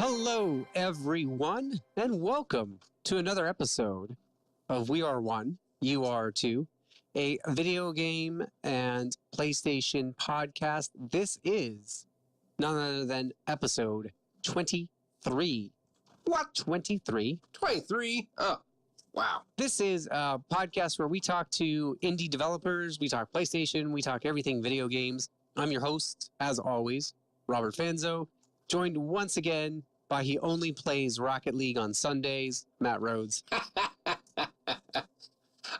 Hello, everyone, and welcome to another episode of We Are One, You Are Two, a video game and PlayStation podcast. This is none other than episode 23. What? 23? 23? Oh, wow. This is a podcast where we talk to indie developers, we talk PlayStation, we talk everything video games. I'm your host, as always, Robert Fanzo, joined once again by he only plays Rocket League on Sundays, Matt Rhodes.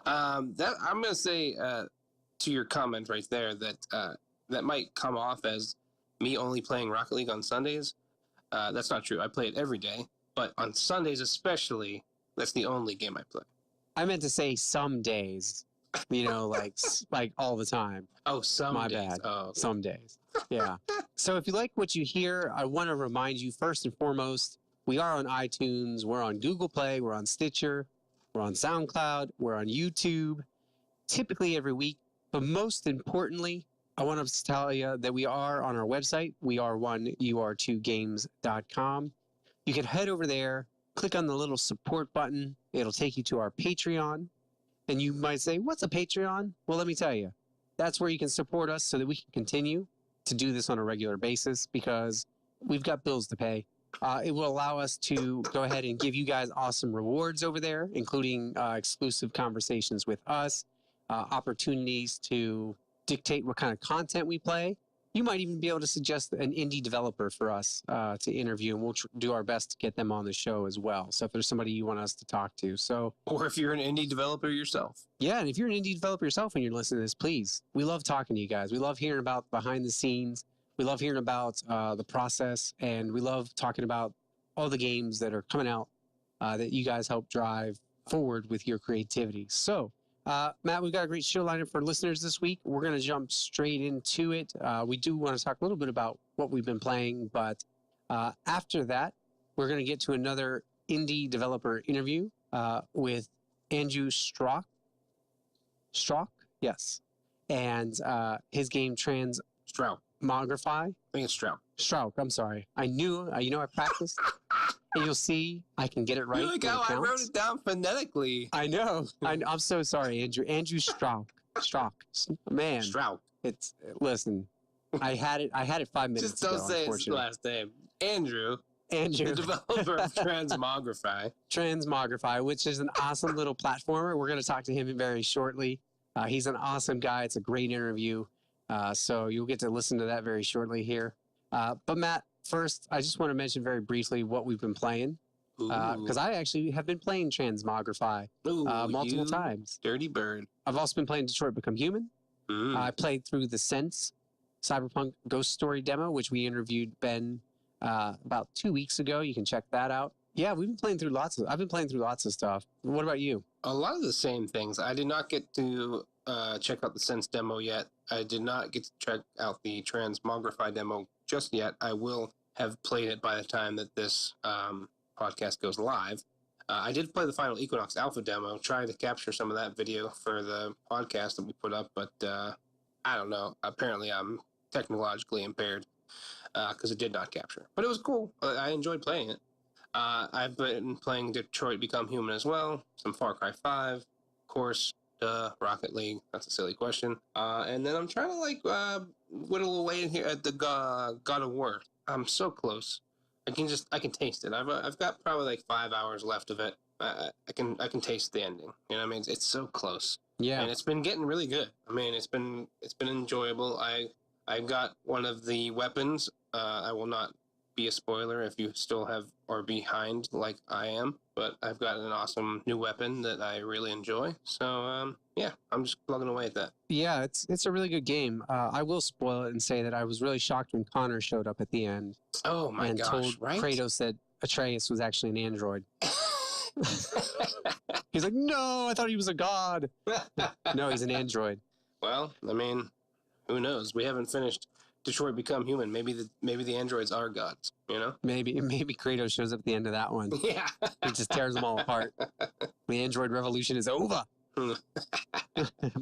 I'm going to say to your comment right there that that might come off as me only playing Rocket League on Sundays. That's not true. I play it every day, but on Sundays especially, that's the only game I play. I meant to say some days, like all the time. Oh, some My days. bad. Oh, okay. Some days. Yeah. So if you like what you hear, I want to remind you first and foremost, we are on iTunes, we're on Google Play, we're on Stitcher, we're on Soundcloud, we're on YouTube, typically every week. But most importantly, I want to tell you that we are on our website, weare1ur2games.com. You can head over there, click on the little support button. It'll take you to our Patreon. And you might say, what's a Patreon? Well, let me tell you. That's where you can support us so that we can continue to do this on a regular basis because we've got bills to pay. It will allow us to go ahead and give you guys awesome rewards over there, including exclusive conversations with us, opportunities to dictate what kind of content we play. You might even be able to suggest an indie developer for us to interview, and we'll do our best to get them on the show as well. So if there's somebody you want us to talk to. Or if you're an indie developer yourself. Yeah, and if you're an indie developer yourself and you're listening to this, please. We love talking to you guys. We love hearing about behind the scenes. We love hearing about the process, and we love talking about all the games that are coming out that you guys help drive forward with your creativity. So, Matt, we've got a great show lineup for listeners this week. We're going to jump straight into it. We do want to talk a little bit about what we've been playing, but after that, we're going to get to another indie developer interview with Andrew Strauch. Strauch? Yes. And his game Transmogrify. I think it's Strauch. Strauch, I'm sorry. I knew, I practiced. And you'll see I can get it right. Look how I wrote it down phonetically. I know. I'm so sorry, Andrew. Andrew Strauch. Man. Strauch. Listen, I had it 5 minutes Just ago. don't say his last name. Andrew. Andrew. The developer of Transmogrify. Transmogrify, which is an awesome little platformer. We're going to talk to him very shortly. He's an awesome guy. It's a great interview. So you'll get to listen to that very shortly here. But Matt, first, I just want to mention very briefly what we've been playing. Because I actually have been playing Transmogrify multiple times. Dirty bird. I've also been playing Detroit Become Human. I played through the Sense Cyberpunk Ghost Story demo, which we interviewed Ben about 2 weeks ago. You can check that out. Yeah, I've been playing through lots of stuff. What about you? A lot of the same things. I did not get to check out the Sense demo yet. I did not get to check out the Transmogrify demo just yet. I will have played it by the time that this podcast goes live. I did play the Final Equinox Alpha demo, trying to capture some of that video for the podcast that we put up, but I don't know. Apparently I'm technologically impaired because it did not capture. But it was cool. I enjoyed playing it. I've been playing Detroit Become Human as well, some Far Cry 5, of course, Rocket League. That's a silly question. And then I'm trying to whittle away in here at the God of War. I'm so close. I can taste it. I've got probably 5 hours left of it. I can taste the ending. You know what I mean? It's so close. Yeah. And it's been getting really good. I mean, it's been enjoyable. I got one of the weapons. I will not be a spoiler if you still are behind like I am, but I've got an awesome new weapon that I really enjoy. So, yeah, I'm just plugging away at that. Yeah, it's a really good game. I will spoil it and say that I was really shocked when Connor showed up at the end. Oh my gosh, told right? Kratos that Atreus was actually an android. He's like, no, I thought he was a god. No, he's an android. Well, I mean, who knows? We haven't finished Detroit Become Human. Maybe the androids are gods, you know? Maybe Kratos shows up at the end of that one. Yeah. He just tears them all apart. The android revolution is over.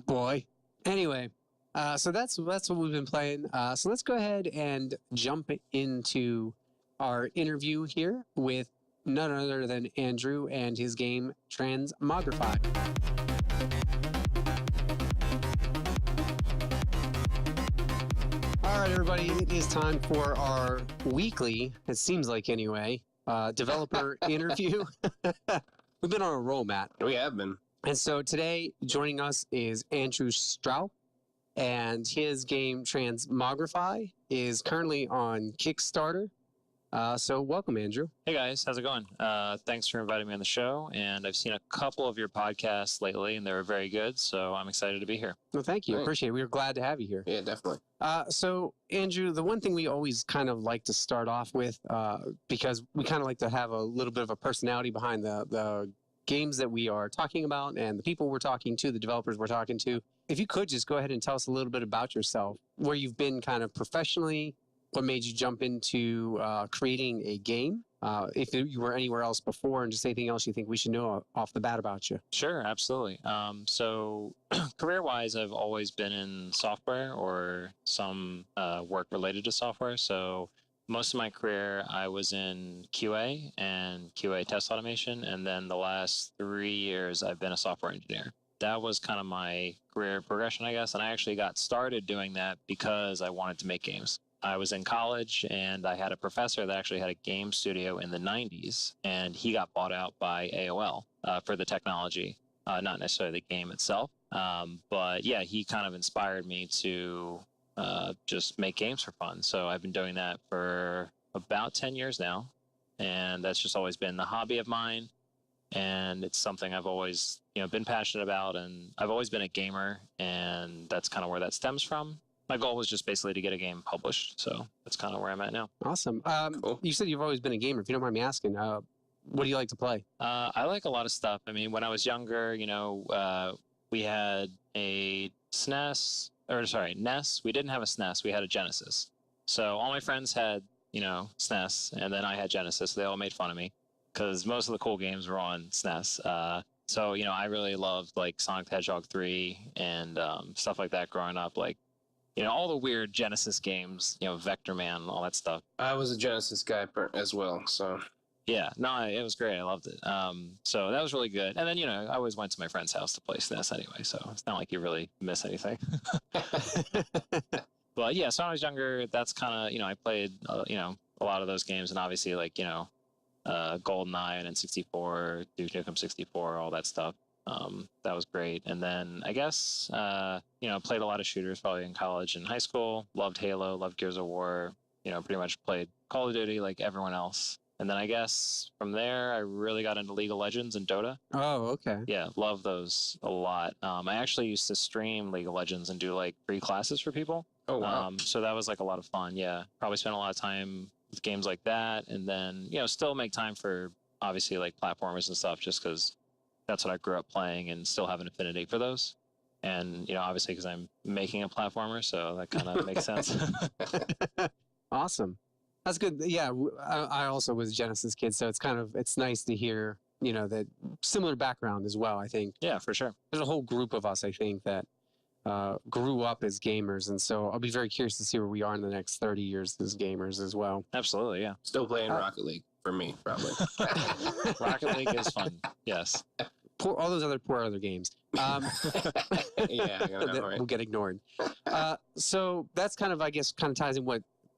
Boy. Anyway, so that's what we've been playing. So let's go ahead and jump into our interview here with none other than Andrew and his game Transmogrify. All right, everybody, it is time for our weekly, it seems like anyway, developer interview. We've been on a roll, Matt. We have been. And so today, joining us is Andrew Strauch, and his game Transmogrify is currently on Kickstarter. So welcome, Andrew. Hey guys, how's it going? Thanks for inviting me on the show, and I've seen a couple of your podcasts lately, and they were very good, so I'm excited to be here. Well, thank you. Thanks. Appreciate it. We are glad to have you here. Yeah, definitely. So, Andrew, the one thing we always kind of like to start off with, because we kind of like to have a little bit of a personality behind the games that we are talking about and the people we're talking to, the developers we're talking to. If you could just go ahead and tell us a little bit about yourself, where you've been kind of professionally, what made you jump into creating a game, if you were anywhere else before, and just anything else you think we should know off the bat about you. Sure, absolutely. So, career-wise, I've always been in software or some work related to software. So, most of my career, I was in QA and QA test automation, and then the last 3 years, I've been a software engineer. That was kind of my career progression, I guess, and I actually got started doing that because I wanted to make games. I was in college, and I had a professor that actually had a game studio in the 90s, and he got bought out by AOL for the technology, not necessarily the game itself. But yeah, he kind of inspired me to just make games for fun. So I've been doing that for about 10 years now, and that's just always been the hobby of mine. And it's something I've always, been passionate about, and I've always been a gamer, and that's kind of where that stems from. My goal was just basically to get a game published, so that's kind of where I'm at now. Awesome. Cool. You said you've always been a gamer. If you don't mind me asking, what do you like to play? I like a lot of stuff. I mean, when I was younger, we had a NES. We didn't have a SNES. We had a Genesis. So all my friends had, SNES, and then I had Genesis. They all made fun of me because most of the cool games were on SNES. So, I really loved like Sonic the Hedgehog 3 and stuff like that growing up. Like, all the weird Genesis games, Vector Man, all that stuff. I was a Genesis guy as well, so. Yeah, no, it was great. I loved it. So that was really good. And then, I always went to my friend's house to play SNES anyway, so it's not like you really miss anything. But yeah, so when I was younger, that's kind of, I played, a lot of those games, and obviously like, GoldenEye and N64, Duke Nukem 64, all that stuff. That was great. And then I guess, played a lot of shooters probably in college and high school. Loved Halo, loved Gears of War, pretty much played Call of Duty like everyone else. And then I guess from there, I really got into League of Legends and Dota. Oh, okay. Yeah, love those a lot. I actually used to stream League of Legends and do like free classes for people. Oh, wow. So that was like a lot of fun. Yeah, probably spent a lot of time with games like that. And then, still make time for obviously like platformers and stuff just because that's what I grew up playing and still have an affinity for those. And, obviously because I'm making a platformer, so that kind of makes sense. Awesome. That's good. Yeah, I also was a Genesis kid, so it's nice to hear, that similar background as well, I think. Yeah, for sure. There's a whole group of us, I think, that grew up as gamers, and so I'll be very curious to see where we are in the next 30 years as gamers as well. Absolutely, yeah. Still playing Rocket League for me, probably. Rocket League is fun, yes. All those poor other games. Yeah, I know, that right? will get ignored. So that's kind of ties in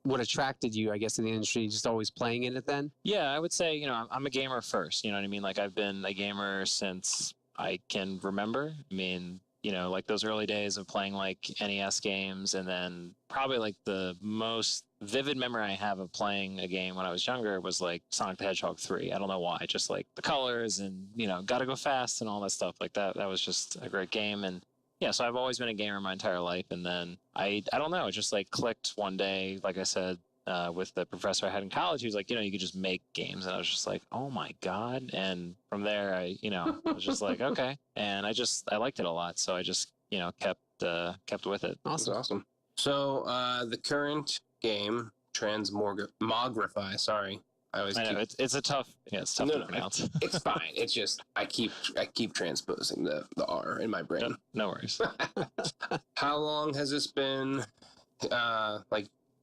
what attracted you, I guess, in the industry, just always playing in it then? Yeah, I would say, I'm a gamer first, you know what I mean? Like I've been a gamer since I can remember. I mean, like those early days of playing like NES games, and then probably like the most vivid memory I have of playing a game when I was younger was like Sonic the Hedgehog 3. I don't know why, just like the colors and, gotta go fast and all that stuff like that. That was just a great game. And yeah, so I've always been a gamer my entire life. And then I don't know, it just like clicked one day, like I said, with the professor I had in college. He was like, you could just make games. And I was just like, oh my God. And from there, I was just like, okay. And I liked it a lot. So I just, kept with it. That's awesome. So the current game, Transmogrify, sorry. I know, it's tough to pronounce. It's fine. It's just I keep transposing the R in my brain. No worries. How long has this been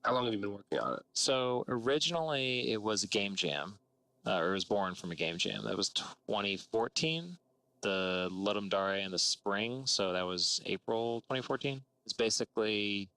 How long have you been working on it? So originally it was a game jam, or it was born from a game jam. That was 2014. The Ludum Dare in the spring, so that was April 2014. It's basically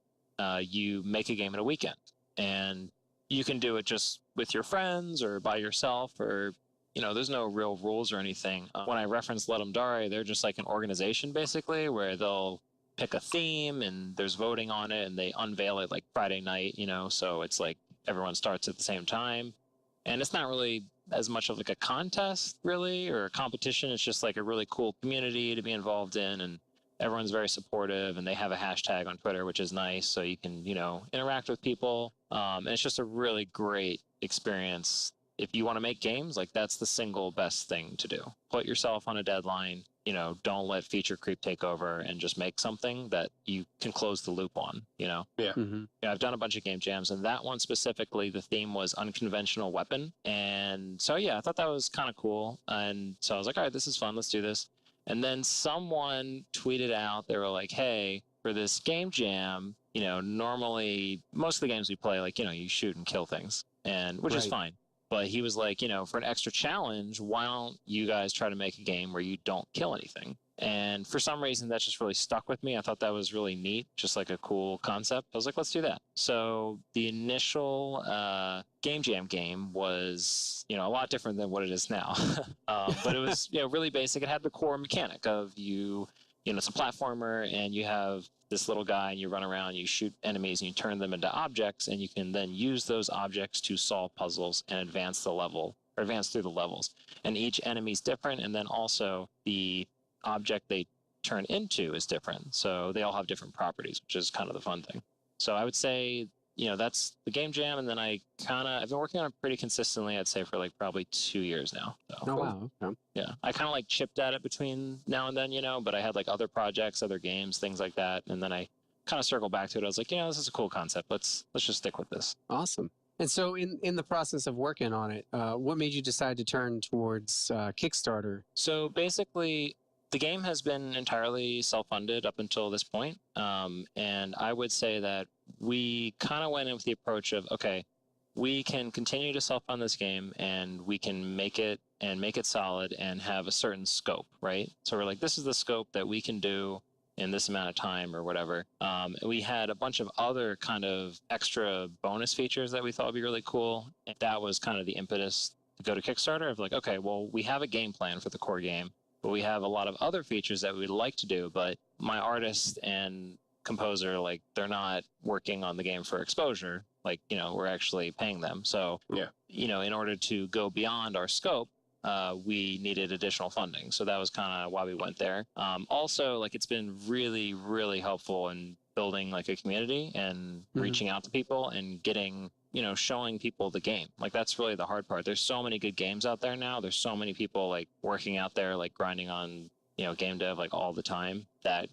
you make a game in a weekend, and you can do it just with your friends or by yourself, or there's no real rules or anything. When I reference Ludum Dare, they're just like an organization basically where they'll pick a theme and there's voting on it, and they unveil it like Friday night, so it's like everyone starts at the same time. And it's not really as much of like a contest really or a competition. It's just like a really cool community to be involved in, and everyone's very supportive, and they have a hashtag on Twitter, which is nice. So you can, interact with people. And it's just a really great experience. If you want to make games, like that's the single best thing to do. Put yourself on a deadline, don't let feature creep take over, and just make something that you can close the loop on, Yeah. Mm-hmm. Yeah, I've done a bunch of game jams, and that one specifically, the theme was unconventional weapon. And so, yeah, I thought that was kind of cool. And so I was like, all right, this is fun. Let's do this. And then someone tweeted out, they were like, hey, for this game jam, normally most of the games we play, like, you shoot and kill things, and which is fine. But he was like, for an extra challenge, why don't you guys try to make a game where you don't kill anything? And for some reason, that just really stuck with me. I thought that was really neat, just like a cool concept. I was like, let's do that. So the initial game jam game was, a lot different than what it is now. But it was, really basic. It had the core mechanic of it's a platformer, and you have this little guy, and you run around, you shoot enemies, and you turn them into objects, and you can then use those objects to solve puzzles and advance the level, or advance through the levels. And each enemy's different, and then also the object they turn into is different. So they all have different properties, which is kind of the fun thing. So I would say, that's the game jam, and then I've been working on it pretty consistently, I'd say, for like probably 2 years now. So. Oh, wow. Okay. Yeah, I kind of like chipped at it between now and then, but I had like other projects, other games, things like that, and then I kind of circled back to it. I was like, this is a cool concept. Let's just stick with this. Awesome. And so in the process of working on it, what made you decide to turn towards Kickstarter? So basically, the game has been entirely self-funded up until this point. And I would say that we kind of went in with the approach of, okay, we can continue to self-fund this game, and we can make it solid and have a certain scope, right? So we're like, this is the scope that we can do in this amount of time or whatever. We had a bunch of other kind of extra bonus features that we thought would be really cool. And that was kind of the impetus to go to Kickstarter of like, okay, well, we have a game plan for the core game, but we have a lot of other features that we'd like to do, but my artist and composer, like, they're not working on the game for exposure. Like, we're actually paying them. So, Yeah. In order to go beyond our scope, we needed additional funding. So that was kind of why we went there. Also, like, it's been really, really helpful in building like a community and reaching out to people and getting, showing people the game. Like, that's really the hard part. There's so many good games out there now. There's so many people like working out there, like grinding on, game dev like all the time, that,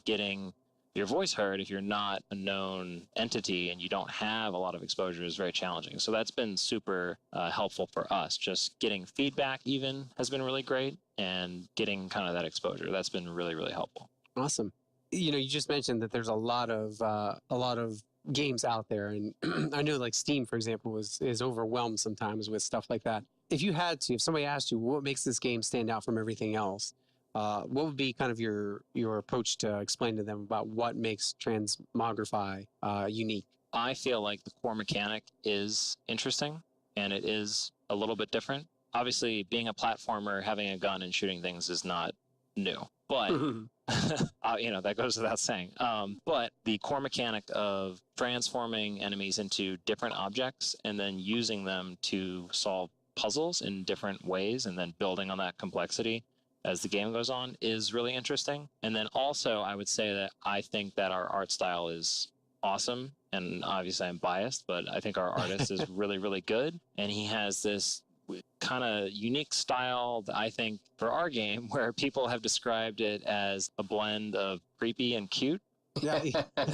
getting your voice heard if you're not a known entity and you don't have a lot of exposure is very challenging. So that's been super helpful for us. Just getting feedback even has been really great, and getting kind of that exposure, that's been really, really helpful. Awesome. You just mentioned that there's a lot of games out there, and I know like Steam, for example, is overwhelmed sometimes with stuff like that. If somebody asked you what makes this game stand out from everything else, what would be kind of your approach to explain to them about what makes Transmogrify unique? I feel like the core mechanic is interesting, and it is a little bit different. Obviously, being a platformer, having a gun and shooting things is not new, but that goes without saying. But the core mechanic of transforming enemies into different objects and then using them to solve puzzles in different ways, and then building on that complexity as the game goes on, is really interesting. And then also, I would say that I think that our art style is awesome. And obviously I'm biased, but I think our artist is really, really good. And he has this kind of unique style that I think for our game, where people have described it as a blend of creepy and cute. Yeah, I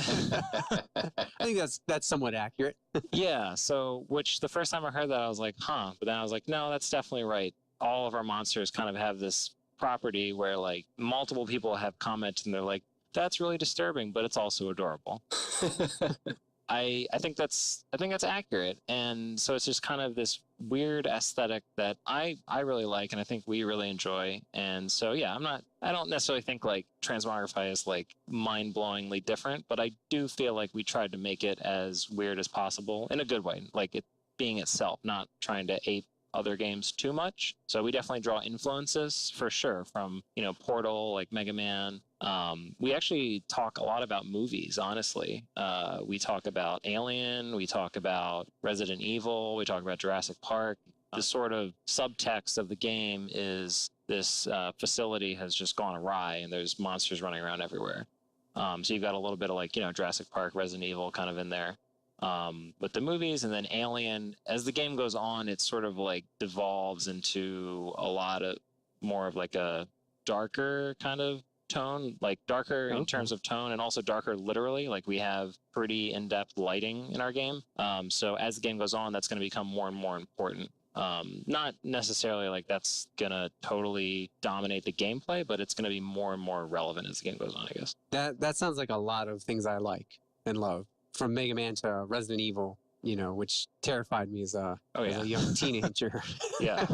think that's somewhat accurate. Yeah. So, which the first time I heard that, I was like, huh. But then I was like, no, that's definitely right. All of our monsters kind of have this property where like multiple people have commented and they're like, that's really disturbing, but it's also adorable. I think that's accurate, and so it's just kind of this weird aesthetic that I really like, and I think we really enjoy. And so yeah, I don't necessarily think like Transmogrify is like mind-blowingly different, but I do feel like we tried to make it as weird as possible in a good way, like it being itself, not trying to ape other games too much. So we definitely draw influences for sure from, you know, Portal, like Mega Man. We actually talk a lot about movies, honestly. We talk about Alien, we talk about Resident Evil, we talk about Jurassic Park. The sort of subtext of the game is this facility has just gone awry and there's monsters running around everywhere. So you've got a little bit of like, you know, Jurassic Park, Resident Evil kind of in there. With the movies, and then Alien, as the game goes on, it sort of like devolves into a lot of more of like a darker kind of tone, like darker in terms of tone and also darker literally. Like we have pretty in-depth lighting in our game. So as the game goes on, that's going to become more and more important. Not necessarily like that's going to totally dominate the gameplay, but it's going to be more and more relevant as the game goes on, I guess. That sounds like a lot of things I like and love. From Mega Man to Resident Evil, you know, which terrified me as a young teenager. Yeah.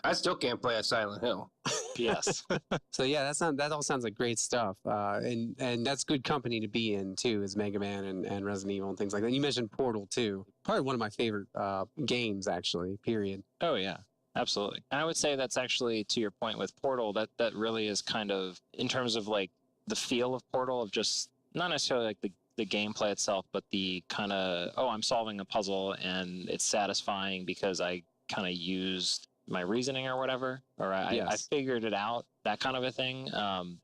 I still can't play a Silent Hill. Yes. So yeah, that all sounds like great stuff, and that's good company to be in too, is Mega Man and Resident Evil and things like that. You mentioned Portal too, probably one of my favorite games actually. Period. Oh yeah. Absolutely. And I would say that's actually, to your point with Portal, that really is kind of, in terms of like the feel of Portal, of just not necessarily like the gameplay itself, but the kind of, oh, I'm solving a puzzle and it's satisfying because I kind of used my reasoning or whatever, or I figured it out, that kind of a thing.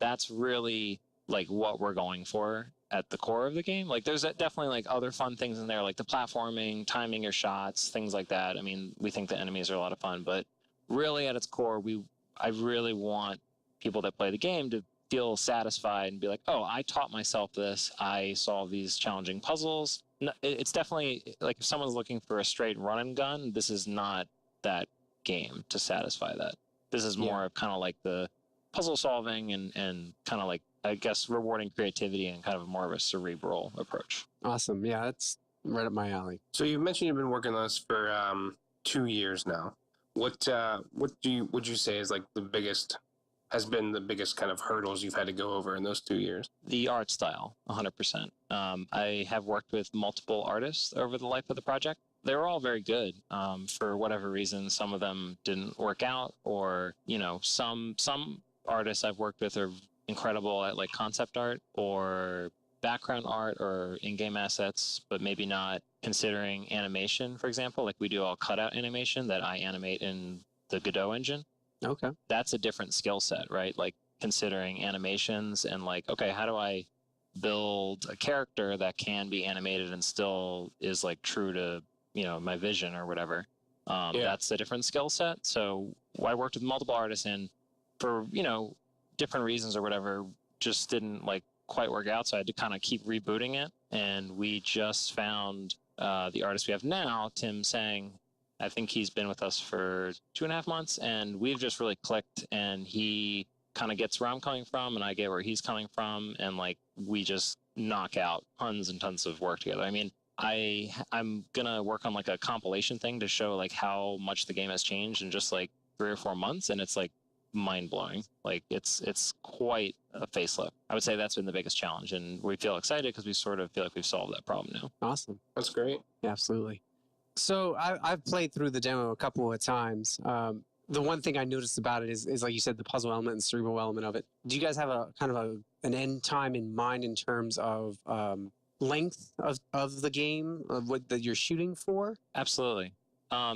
That's really like what we're going for at the core of the game. Like there's definitely like other fun things in there, like the platforming, timing your shots, things like that. I mean, we think the enemies are a lot of fun, but really at its core, I really want people that play the game to feel satisfied and be like, oh, I taught myself this. I solved these challenging puzzles. It's definitely like if someone's looking for a straight run and gun, this is not that game to satisfy that. This is more of kind of like the puzzle solving and kind of like, I guess, rewarding creativity and kind of more of a cerebral approach. Awesome. Yeah, that's right up my alley. So you mentioned you've been working on this for 2 years now. What would you say is like has been the biggest kind of hurdles you've had to go over in those 2 years? The art style, 100%. I have worked with multiple artists over the life of the project. They were all very good. For whatever reason, some of them didn't work out, or, you know, some artists I've worked with are incredible at like concept art or background art or in-game assets, but maybe not considering animation, for example. Like we do all cutout animation that I animate in the Godot engine. Okay. That's a different skill set, right? Like considering animations and like, okay, how do I build a character that can be animated and still is like true to, you know, my vision or whatever. That's a different skill set. So I worked with multiple artists, and for, you know, different reasons or whatever, just didn't like quite work out. So I had to kind of keep rebooting it. And we just found the artist we have now, Tim Sang. I think he's been with us for 2.5 months, and we've just really clicked, and he kind of gets where I'm coming from and I get where he's coming from. And like, we just knock out tons and tons of work together. I mean, I'm going to work on like a compilation thing to show like how much the game has changed in just like 3 or 4 months. And it's like mind blowing. Like it's quite a facelift. I would say that's been the biggest challenge, and we feel excited because we sort of feel like we've solved that problem now. Awesome. That's great. Yeah, absolutely. So I've played through the demo a couple of times. The one thing I noticed about it is like you said, the puzzle element and cerebral element of it. Do you guys have a kind of an end time in mind in terms of length of the game, of what that you're shooting for? Absolutely.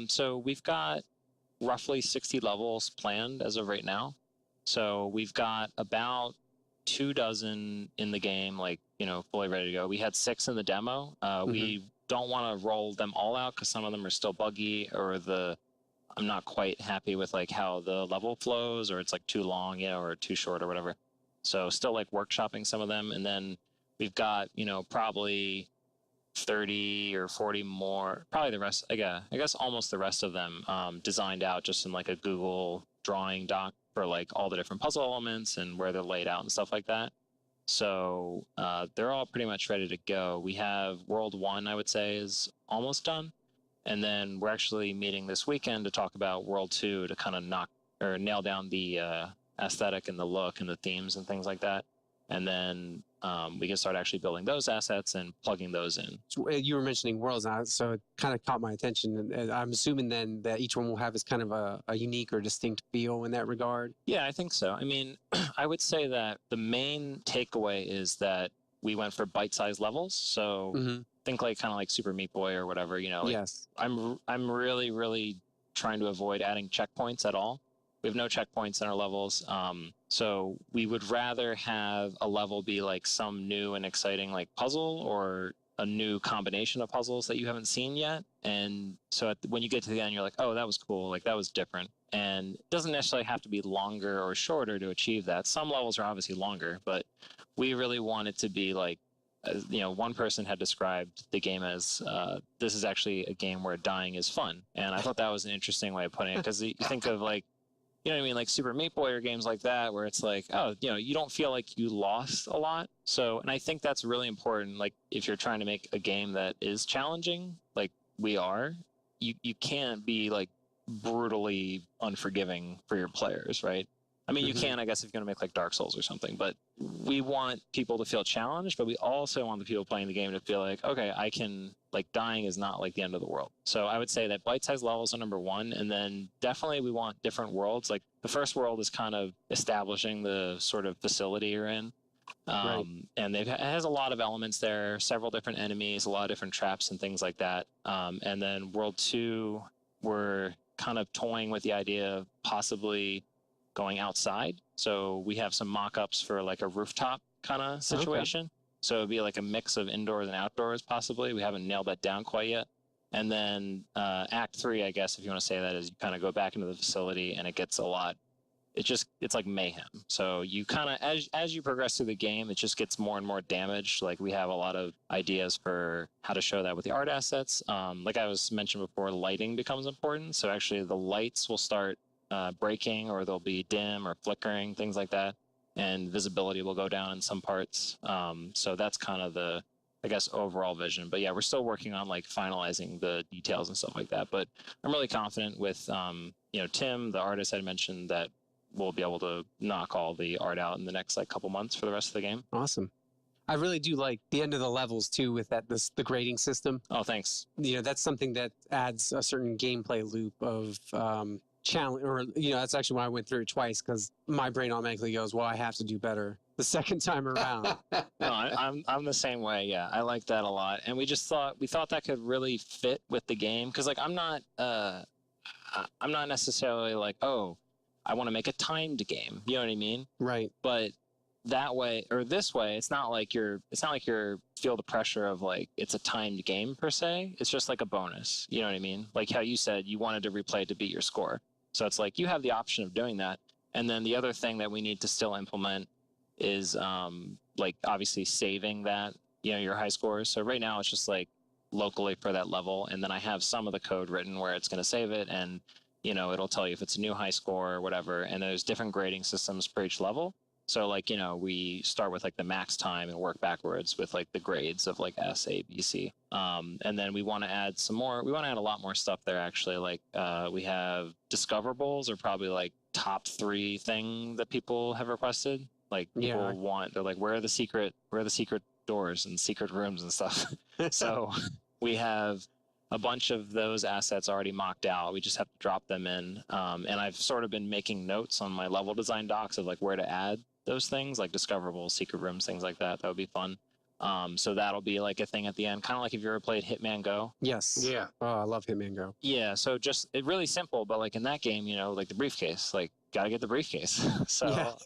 So we've got roughly 60 levels planned as of right now. So we've got about 24 in the game, like, you know, fully ready to go. We had 6 in the demo. We don't want to roll them all out because some of them are still buggy, or I'm not quite happy with like how the level flows, or it's like too long, you know, or too short or whatever. So still like workshopping some of them. And then we've got, you know, probably 30 or 40 more, probably the rest, I guess almost the rest of them designed out just in like a Google drawing doc for like all the different puzzle elements and where they're laid out and stuff like that. So they're all pretty much ready to go. We have World 1, I would say, is almost done. And then we're actually meeting this weekend to talk about World 2 to kind of nail down the aesthetic and the look and the themes and things like that. And then we can start actually building those assets and plugging those in. So, you were mentioning worlds now, so it kind of caught my attention. And I'm assuming then that each one will have its kind of a unique or distinct feel in that regard. Yeah, I think so. I mean, I would say that the main takeaway is that we went for bite-sized levels. So think like kind of like Super Meat Boy or whatever, you know. Like, Yes. I'm really, really trying to avoid adding checkpoints at all. We have no checkpoints in our levels. So we would rather have a level be like some new and exciting like puzzle or a new combination of puzzles that you haven't seen yet. And so when you get to the end, you're like, oh, that was cool. Like that was different. And it doesn't necessarily have to be longer or shorter to achieve that. Some levels are obviously longer, but we really want it to be like, you know, one person had described the game as this is actually a game where dying is fun. And I thought that was an interesting way of putting it, because you think of like, you know what I mean, like Super Meat Boy or games like that, where it's like, oh, you know, you don't feel like you lost a lot. So, and I think that's really important. Like if you're trying to make a game that is challenging, like we are, you can't be like brutally unforgiving for your players, right? I mean, you can, I guess, if you're going to make like Dark Souls or something, but we want people to feel challenged, but we also want the people playing the game to feel like, okay, I can, like, dying is not like the end of the world. So I would say that bite-sized levels are number one, and then definitely we want different worlds. Like the first world is kind of establishing the sort of facility you're in. Right. And it has a lot of elements there, several different enemies, a lot of different traps and things like that. And then World 2, we're kind of toying with the idea of possibly going outside. So we have some mock-ups for like a rooftop kind of situation. Okay. So it'd be like a mix of indoors and outdoors possibly. We haven't nailed that down quite yet. And then Act 3, I guess, if you want to say that, is you kind of go back into the facility and it gets a lot. It's like mayhem. So you kind of, as you progress through the game, it just gets more and more damaged. Like we have a lot of ideas for how to show that with the art assets. Like I was mentioned before, lighting becomes important. So actually the lights will start breaking, or they'll be dim or flickering, things like that, and visibility will go down in some parts. So that's kind of the, I guess, overall vision. But yeah, we're still working on like finalizing the details and stuff like that. But I'm really confident with you know, Tim, the artist I mentioned, that we'll be able to knock all the art out in the next like couple months for the rest of the game. Awesome. I really do like the end of the levels too, with the grading system. Oh, thanks. You know, that's something that adds a certain gameplay loop of challenge, or you know, that's actually why I went through it twice, because my brain automatically goes, well, I have to do better the second time around. No, I'm the same way. Yeah, I like that a lot, and we thought that could really fit with the game, because like I'm not necessarily like, oh, I want to make a timed game. You know what I mean? Right. But that way or this way, it's not like you're feel the pressure of like it's a timed game per se. It's just like a bonus. You know what I mean? Like how you said you wanted to replay to beat your score. So it's like you have the option of doing that. And then the other thing that we need to still implement is like obviously saving that, you know, your high scores. So right now it's just like locally for that level, and then I have some of the code written where it's going to save it, and you know, it'll tell you if it's a new high score or whatever. And there's different grading systems for each level. So like, you know, we start with like the max time and work backwards with like the grades of like S, A, B, C. And then we want to add some more. We want to add a lot more stuff there actually. Like we have discoverables, are probably like top 3 thing that people have requested. Like people want, they're like, where are the secret doors and secret rooms and stuff. So we have a bunch of those assets already mocked out. We just have to drop them in. And I've sort of been making notes on my level design docs of like where to add those things, like discoverables, secret rooms, things like that. That would be fun. So that'll be like a thing at the end, kind of like if you ever played Hitman Go. Yes. Yeah. Oh, I love Hitman Go. Yeah. So just it really simple, but like in that game, you know, like the briefcase, like gotta get the briefcase. So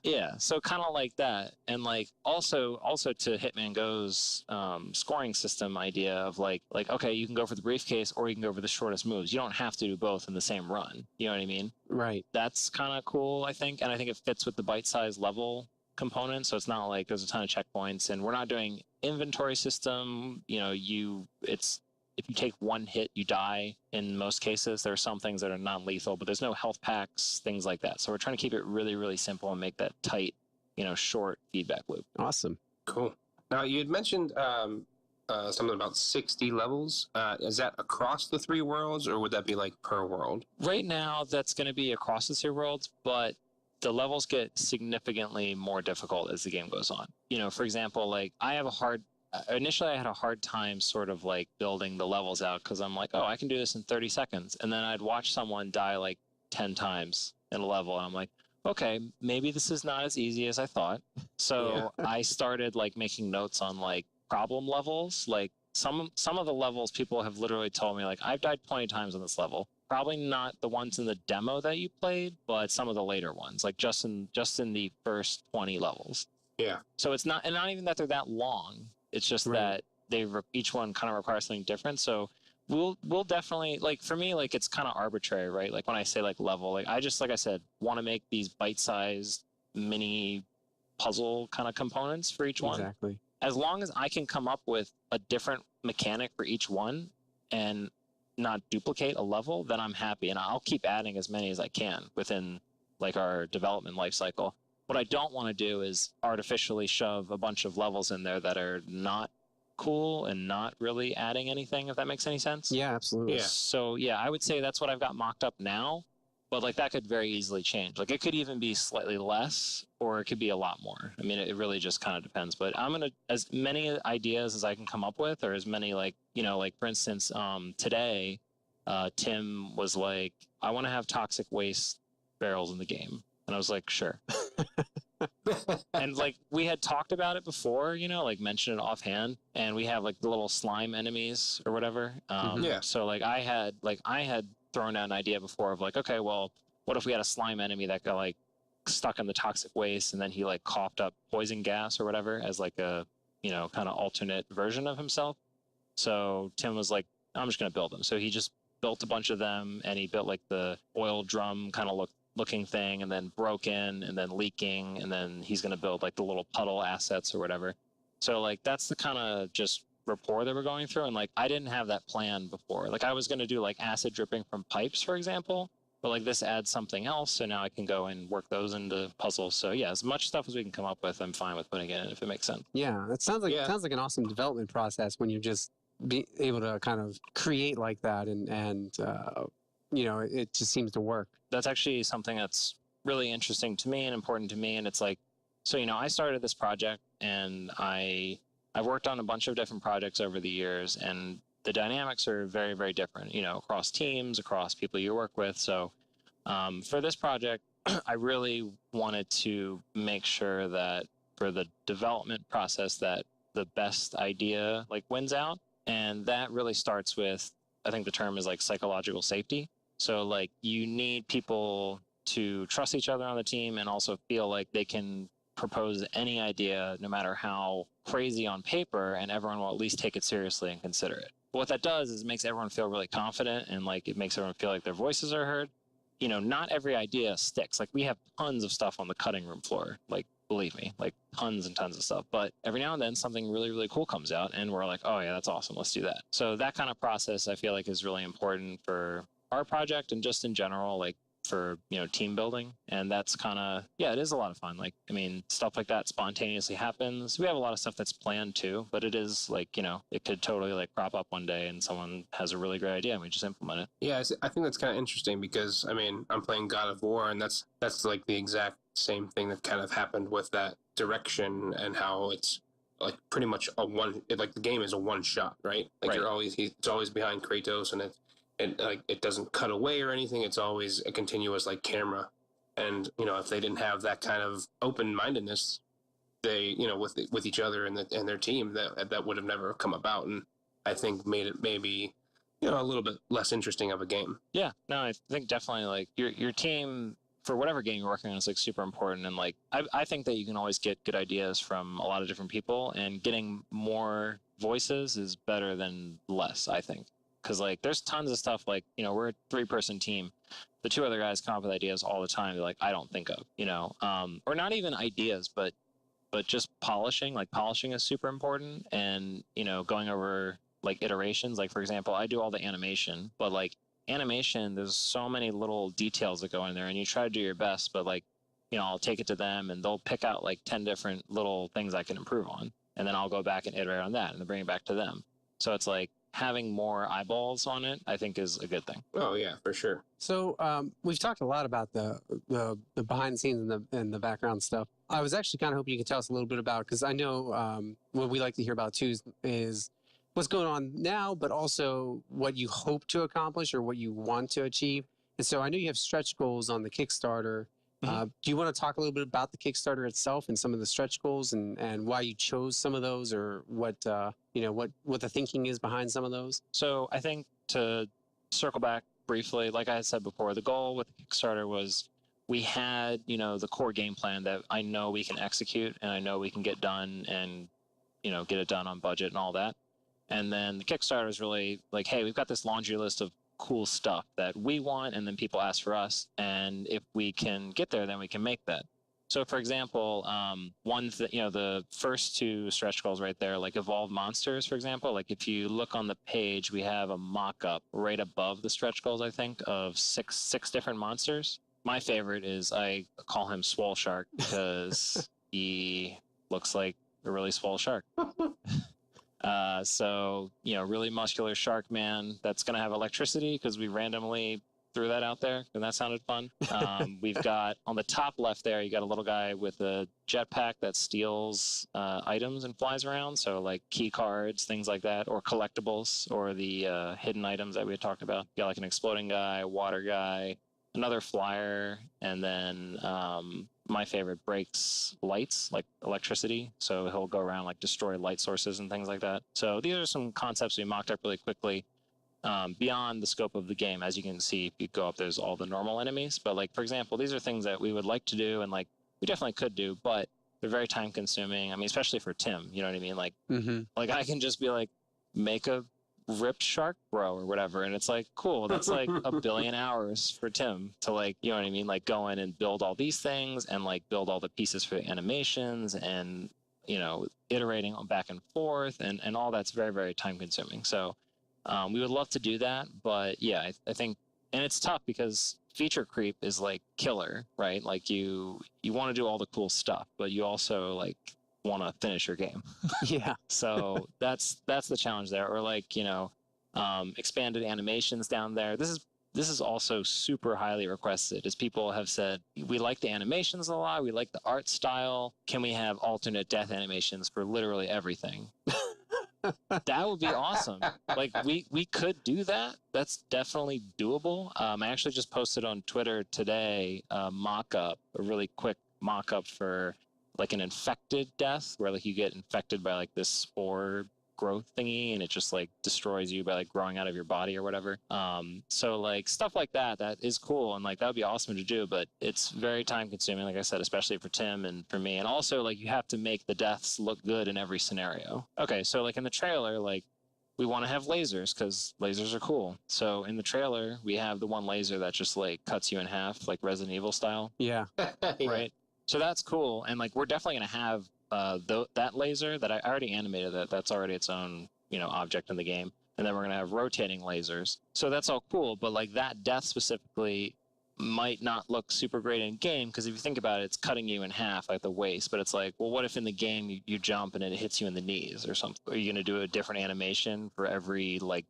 yeah. So kind of like that. And like also to Hitman Go's scoring system idea of like, okay, you can go for the briefcase or you can go for the shortest moves. You don't have to do both in the same run. You know what I mean? Right. That's kind of cool, I think. And I think it fits with the bite-sized level component. So it's not like there's a ton of checkpoints, and we're not doing inventory system. You know, it's if you take one hit, you die in most cases. There are some things that are non-lethal, but there's no health packs, things like that. So we're trying to keep it really, really simple and make that tight, short feedback loop. Awesome. Cool. Now, you had mentioned something about 60 levels. Is that across the 3 worlds, or would that be like per world? Right now, that's going to be across the 3 worlds, but the levels get significantly more difficult as the game goes on. For example, like initially I had a hard time sort of like building the levels out because I'm like, oh, I can do this in 30 seconds. And then I'd watch someone die like 10 times in a level. And I'm like, okay, maybe this is not as easy as I thought. So I started like making notes on like problem levels. Like some of the levels people have literally told me like, I've died 20 times on this level. Probably not the ones in the demo that you played, but some of the later ones, like just in the first 20 levels. Yeah. So it's not, and not even that they're that long. It's just Right. that each one kind of requires something different. So we'll definitely, like, for me, like, it's kind of arbitrary, right? Like when I say like level, like I just, like I said, want to make these bite-sized mini puzzle kind of components for each one. Exactly. As long as I can come up with a different mechanic for each one and not duplicate a level, then I'm happy. And I'll keep adding as many as I can within like our development life cycle. What I don't want to do is artificially shove a bunch of levels in there that are not cool and not really adding anything, if that makes any sense. Yeah, absolutely. Yeah. So yeah, I would say that's what I've got mocked up now, but like that could very easily change. Like it could even be slightly less, or it could be a lot more. I mean, it really just kind of depends, but I'm going to, as many ideas as I can come up with, or as many like, like for instance, today, Tim was like, I want to have toxic waste barrels in the game. And I was like, sure. And like we had talked about it before, like mentioned it offhand, and we have like the little slime enemies or whatever. Yeah. So like I had thrown out an idea before of like, okay, well, what if we had a slime enemy that got like stuck in the toxic waste, and then he like coughed up poison gas or whatever as like a kind of alternate version of himself. So Tim was like, I'm just gonna build them. So he just built a bunch of them, and he built like the oil drum kind of looking thing, and then broken, and then leaking, and then he's going to build like the little puddle assets or whatever. So like that's the kind of just rapport that we're going through, and like I didn't have that plan before. Like I was going to do like acid dripping from pipes, for example, but like this adds something else, so now I can go and work those into puzzles. So yeah, as much stuff as we can come up with, I'm fine with putting it in if it makes sense. Yeah, it sounds like an awesome development process when you're just be able to kind of create like that, and it just seems to work. That's actually something that's really interesting to me and important to me. And it's like, so, I started this project, and I've worked on a bunch of different projects over the years, and the dynamics are very, very different, across teams, across people you work with. So for this project, I really wanted to make sure that for the development process that the best idea like wins out. And that really starts with, I think the term is like psychological safety. So like you need people to trust each other on the team and also feel like they can propose any idea, no matter how crazy on paper, and everyone will at least take it seriously and consider it. But what that does is it makes everyone feel really confident, and like it makes everyone feel like their voices are heard. Not every idea sticks. Like we have tons of stuff on the cutting room floor, like believe me, like tons and tons of stuff. But every now and then something really, really cool comes out, and we're like, oh yeah, that's awesome, let's do that. So that kind of process I feel like is really important for our project and just in general, like for, team building. And that's kind of, yeah, it is a lot of fun. Like, I mean, stuff like that spontaneously happens. We have a lot of stuff that's planned too, but it is like, it could totally like crop up one day and someone has a really great idea and we just implement it. Yeah, I think that's kind of interesting because, I mean, I'm playing God of War, and that's like the exact same thing that kind of happened with that direction, and how it's like pretty much like the game is a one shot, right? Like Right. it's always behind Kratos, and it doesn't cut away or anything. It's always a continuous like camera. And if they didn't have that kind of open mindedness, they with each other and their team, that would have never come about. And I think made it maybe a little bit less interesting of a game. Yeah, no, I think definitely like your team for whatever game you're working on is like super important. And like I think that you can always get good ideas from a lot of different people, and getting more voices is better than less, I think. Because like there's tons of stuff like, we're a 3-person team. The 2 other guys come up with ideas all the time that like I don't think of, or not even ideas, but just polishing. Like polishing is super important, and going over like iterations. Like for example, I do all the animation, but like animation, there's so many little details that go in there, and you try to do your best, but like, I'll take it to them and they'll pick out like 10 different little things I can improve on. And then I'll go back and iterate on that and then bring it back to them. So it's like having more eyeballs on it, I think is a good thing. Oh yeah, for sure. So we've talked a lot about the behind the scenes and the background stuff. I was actually kind of hoping you could tell us a little bit about, because I know what we like to hear about too is what's going on now, but also what you hope to accomplish or what you want to achieve. And so I know you have stretch goals on the Kickstarter. Do you want to talk a little bit about the Kickstarter itself and some of the stretch goals and why you chose some of those, or what what the thinking is behind some of those? So I think, to circle back briefly, like I said before, the goal with the Kickstarter was we had, the core game plan that I know we can execute and I know we can get done and, get it done on budget and all that. And then the Kickstarter is really like, hey, we've got this laundry list of cool stuff that we want, and then people ask for us, and if we can get there, then we can make that. So for example, the first two stretch goals right there, like evolve monsters, for example, like if you look on the page, we have a mock-up right above the stretch goals, I think, of six different monsters. My favorite is, I call him Swole Shark because he looks like a really swole shark. So, really muscular shark man that's going to have electricity because we randomly threw that out there and that sounded fun. We've got on the top left there, you got a little guy with a jetpack that steals items and flies around. So like key cards, things like that, or collectibles, or the hidden items that we had talked about. You got like an exploding guy, water guy, another flyer, and then my favorite, breaks lights, like electricity. So he'll go around, like destroy light sources and things like that. So these are some concepts we mocked up really quickly, beyond the scope of the game. As you can see, if you go up, there's all the normal enemies. But like, for example, these are things that we would like to do and like we definitely could do, but they're very time consuming. I mean, especially for Tim, you know what I mean? Like, like I can just be like, make a ripped shark bro or whatever, and it's like, cool, that's like a billion hours for Tim to, like, you know what I mean, like go in and build all these things and like build all the pieces for the animations and iterating on back and forth, and all that's very, very time consuming. So we would love to do that, but yeah, I think, and it's tough because feature creep is like killer, right? Like you want to do all the cool stuff, but you also like want to finish your game. Yeah. So that's the challenge there. Or like, expanded animations down there. This is also super highly requested, as people have said, we like the animations a lot, we like the art style. Can we have alternate death animations for literally everything? That would be awesome. Like we could do that. That's definitely doable. I actually just posted on Twitter today a really quick mock-up for like an infected death, where like you get infected by like this spore growth thingy and it just like destroys you by like growing out of your body or whatever. So like stuff like that is cool, and like that would be awesome to do, but it's very time consuming, like I said, especially for Tim and for me. And also like you have to make the deaths look good in every scenario. Okay, so like in the trailer, like we want to have lasers because lasers are cool. So in the trailer, we have the one laser that just like cuts you in half, like Resident Evil style. Yeah. Right. So that's cool, and like we're definitely gonna have that laser that I already animated. That's already its own object in the game, and then we're gonna have rotating lasers. So that's all cool, but like that death specifically might not look super great in game, because if you think about it, it's cutting you in half at the waist. But it's like, well, what if in the game you jump and it hits you in the knees or something? Are you gonna do a different animation for every like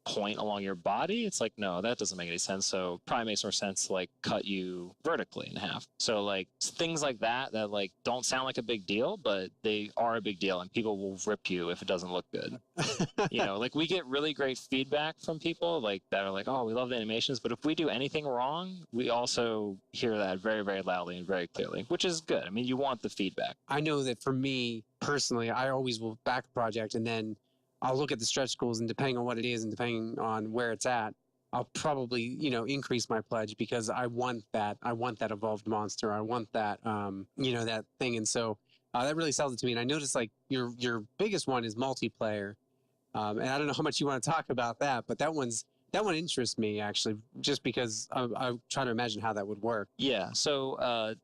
point along your body? It's like, no, that doesn't make any sense. So probably makes more sense to like cut you vertically in half. So like things like that like don't sound like a big deal, but they are a big deal, and people will rip you if it doesn't look good. Like we get really great feedback from people like that are like, oh, we love the animations, but if we do anything wrong, we also hear that very, very loudly and very clearly, which is good. I mean, you want the feedback. I know that for me personally, I always will back a project and then I'll look at the stretch goals, and depending on what it is and depending on where it's at, I'll probably, increase my pledge because I want that evolved monster. I want that, that thing. And so that really sells it to me. And I noticed like your biggest one is multiplayer. And I don't know how much you want to talk about that, but that one interests me actually, just because I'm trying to imagine how that would work. Yeah. So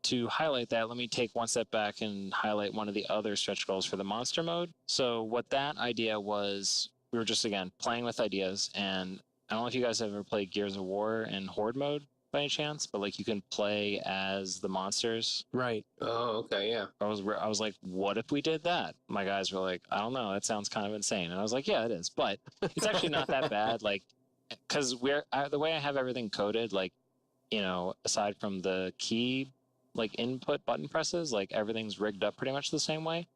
to highlight that, let me take one step back and highlight one of the other stretch goals for the monster mode. So what that idea was, we were just, again, playing with ideas. And I don't know if you guys have ever played Gears of War in Horde mode by any chance, but like you can play as the monsters. Right. Oh, okay, yeah. I was like, what if we did that? My guys were like, I don't know, that sounds kind of insane. And I was like, yeah, it is, but it's actually not that bad. Like, because the way I have everything coded, like, you know, aside from the key, like input button presses, like everything's rigged up pretty much the same way.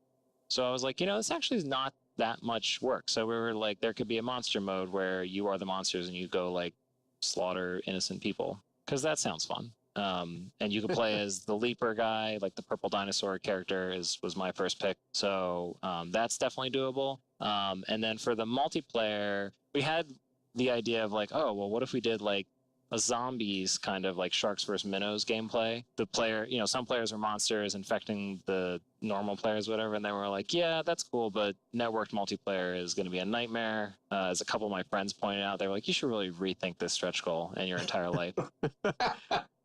So I was like, you know, this actually is not that much work. So we were like, there could be a monster mode where you are the monsters and you go like slaughter innocent people, because that sounds fun. And you could play as the leaper guy, like the purple dinosaur character was my first pick. So that's definitely doable. And then for the multiplayer, we had the idea of like, oh, well, what if we did like a zombies kind of like sharks versus minnows gameplay? The player, you know, some players are monsters infecting the normal players, whatever, and they were like, yeah, that's cool, but networked multiplayer is going to be a nightmare. As a couple of my friends pointed out, they were like, you should really rethink this stretch goal and your entire life.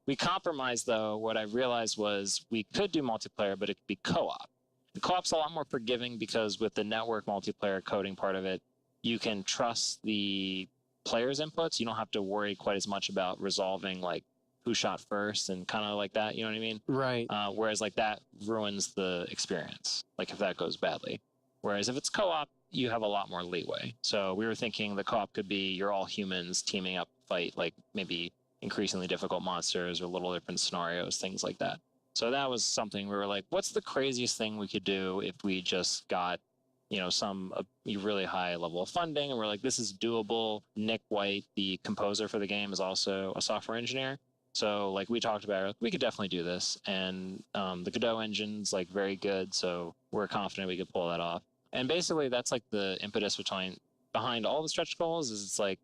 We compromised, though. What I realized was we could do multiplayer, but it could be co-op. The co-op's a lot more forgiving because with the network multiplayer coding part of it, you can trust the players' inputs. You don't have to worry quite as much about resolving like who shot first and kind of like that. You know what I mean? Right. Whereas like that ruins the experience, like if that goes badly. Whereas if it's co-op, you have a lot more leeway. So we were thinking the co-op could be you're all humans teaming up to fight like maybe increasingly difficult monsters or little different scenarios, things like that. So that was something we were like, what's the craziest thing we could do if we just got, you know, some really high level of funding? And we're like, this is doable. Nick White, the composer for the game, is also a software engineer. So like we talked about, we could definitely do this. And the Godot engine's like very good. So we're confident we could pull that off. And basically that's like the impetus behind all the stretch goals is it's like,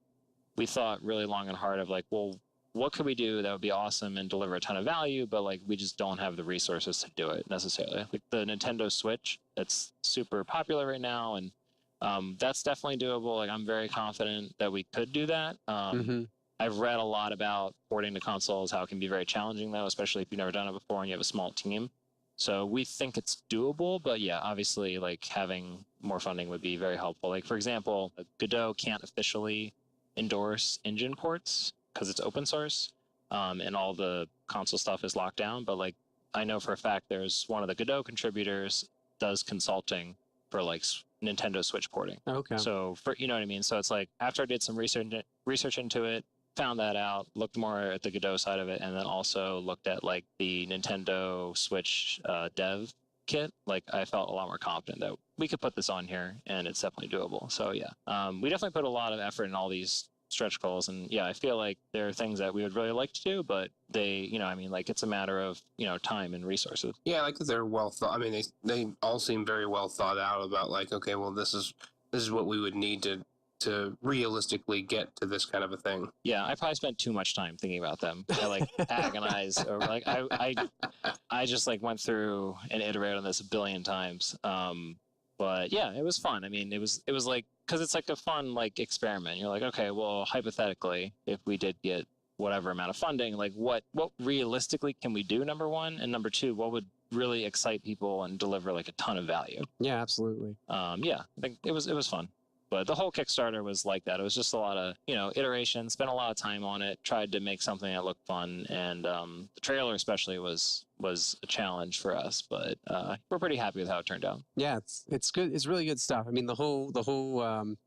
we thought really long and hard of like, well, what could we do that would be awesome and deliver a ton of value, but like we just don't have the resources to do it necessarily. Like the Nintendo Switch, it's super popular right now, and that's definitely doable. Like I'm very confident that we could do that. I've read a lot about porting to consoles, how it can be very challenging though, especially if you've never done it before and you have a small team. So we think it's doable, but yeah, obviously like having more funding would be very helpful. Like for example, Godot can't officially endorse engine ports because it's open source, and all the console stuff is locked down. But like, I know for a fact there's one of the Godot contributors does consulting for like Nintendo Switch porting. Okay. So for, you know what I mean? So it's like after I did some research into it, found that out, looked more at the Godot side of it, and then also looked at like the Nintendo Switch dev kit. Like I felt a lot more confident that we could put this on here and it's definitely doable. So yeah, we definitely put a lot of effort in all these stretch goals, and yeah, I feel like there are things that we would really like to do, but they, you know, I mean, like it's a matter of, you know, time and resources. Yeah, like they're well thought. I mean, they all seem very well thought out about like, okay, well, this is what we would need to realistically get to this kind of a thing. Yeah, I probably spent too much time thinking about them. I like agonize or like I just like went through and iterated on this a billion times. But yeah, it was fun. I mean, it was like, because it's like a fun like experiment. You're like, okay, well, hypothetically, if we did get whatever amount of funding, like what realistically can we do? Number one, and number two, what would really excite people and deliver like a ton of value? Yeah, absolutely. Yeah, I think it was fun. But the whole Kickstarter was like that. It was just a lot of, you know, iteration, spent a lot of time on it, tried to make something that looked fun. And the trailer especially was a challenge for us, but we're pretty happy with how it turned out. Yeah, it's good. It's really good stuff. I mean, the whole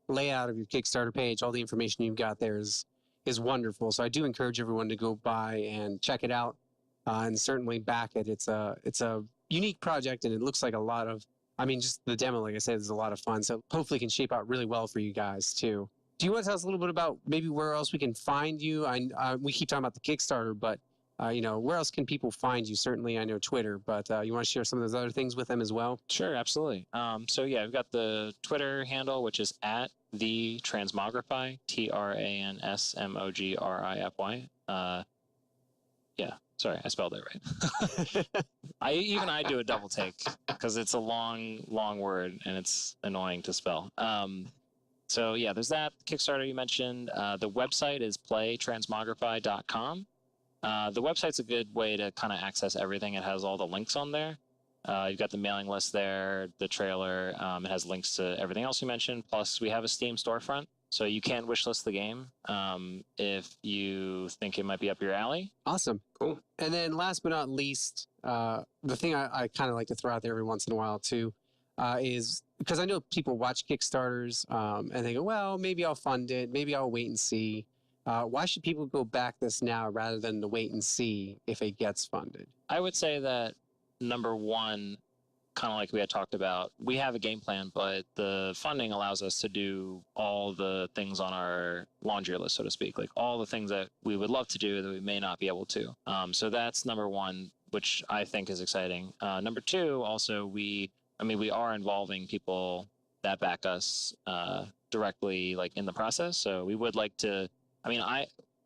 layout of your Kickstarter page, all the information you've got there is wonderful. So I do encourage everyone to go by and check it out, and certainly back it. It's a unique project, and it looks like a lot of, I mean, just the demo, like I said, is a lot of fun. So hopefully it can shape out really well for you guys too. Do you want to tell us a little bit about maybe where else we can find you? We keep talking about the Kickstarter, but you know, where else can people find you? Certainly, I know Twitter, but you want to share some of those other things with them as well? Sure, absolutely. So yeah, we've got the Twitter handle, which is at the Transmogrify, TRANSMOGRIFY. Yeah. Sorry, I spelled it right. I do a double take because it's a long word and it's annoying to spell. So yeah, there's that Kickstarter you mentioned. The website is playtransmogrify.com. The website's a good way to kind of access everything. It has all the links on there. You've got the mailing list there, the trailer. It has links to everything else you mentioned. Plus, we have a Steam storefront, so you can wishlist the game if you think it might be up your alley. Awesome. Cool. And then last but not least, the thing I kind of like to throw out there every once in a while too, is because I know people watch Kickstarters and they go, well, maybe I'll fund it. Maybe I'll wait and see. Why should people go back this now rather than to wait and see if it gets funded? I would say that number one, kind of like we had talked about, we have a game plan, but the funding allows us to do all the things on our laundry list, so to speak, like all the things that we would love to do that we may not be able to. So that's number one, which I think is exciting. Number two, also, we are involving people that back us directly, like in the process. So we would like to,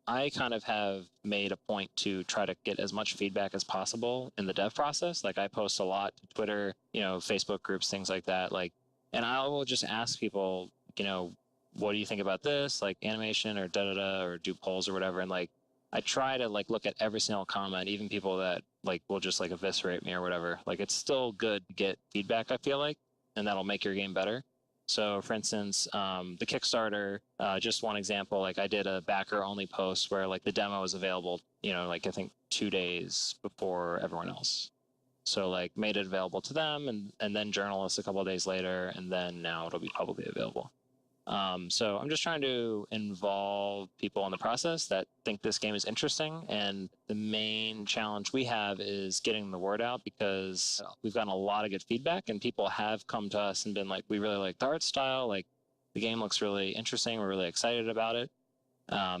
I kind of have made a point to try to get as much feedback as possible in the dev process. Like I post a lot to Twitter, Facebook groups, things like that. And I will just ask people, what do you think about this? Like animation or or do polls or whatever. And I try to look at every single comment, even people that will just eviscerate me or whatever. It's still good to get feedback, I feel like, and that'll make your game better. So, for instance, the Kickstarter, just one example, I did a backer-only post where, the demo was available, I think 2 days before everyone else. So, made it available to them and then journalists a couple of days later, and then now it'll be publicly available. So I'm just trying to involve people in the process that think this game is interesting. And the main challenge we have is getting the word out, because we've gotten a lot of good feedback and people have come to us and been like, we really like the art style. The game looks really interesting. We're really excited about it.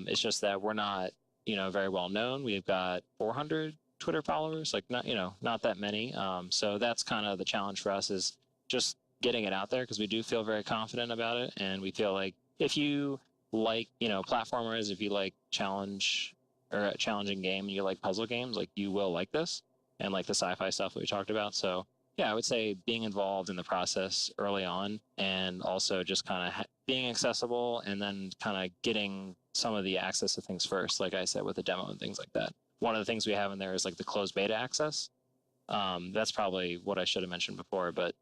It's just that we're not, very well known. We've got 400 Twitter followers, not that many. So that's kind of the challenge for us, is just getting it out there, because we do feel very confident about it, and we feel like if you like platformers, if you like challenge or a challenging game, and you like puzzle games, you will like this, and the sci-fi stuff that we talked about. So yeah, I would say being involved in the process early on, and also just kind of being accessible, and then kind of getting some of the access to things first, like I said, with the demo and things like that. One of the things we have in there is the closed beta access. That's probably what I should have mentioned before, but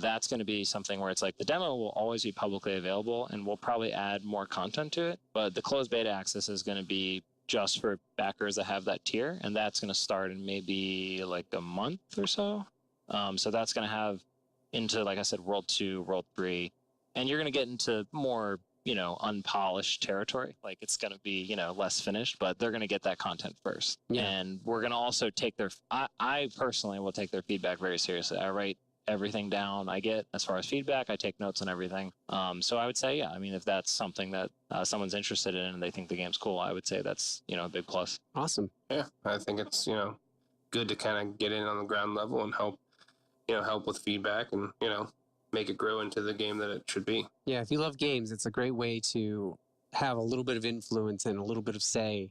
that's going to be something where it's the demo will always be publicly available, and we'll probably add more content to it. But the closed beta access is going to be just for backers that have that tier, and that's going to start in maybe a month or so. So that's going to have into, like I said, World 2, World 3, and you're going to get into more, unpolished territory. It's going to be, less finished, but they're going to get that content first. Yeah. And we're going to also take I personally will take their feedback very seriously. I write everything down I get as far as feedback. I take notes on everything. So I would say, yeah, if that's something that someone's interested in and they think the game's cool, I would say that's, a big plus. Awesome. Yeah, I think it's, good to kind of get in on the ground level and help with feedback and, make it grow into the game that it should be. Yeah, if you love games, it's a great way to have a little bit of influence and a little bit of say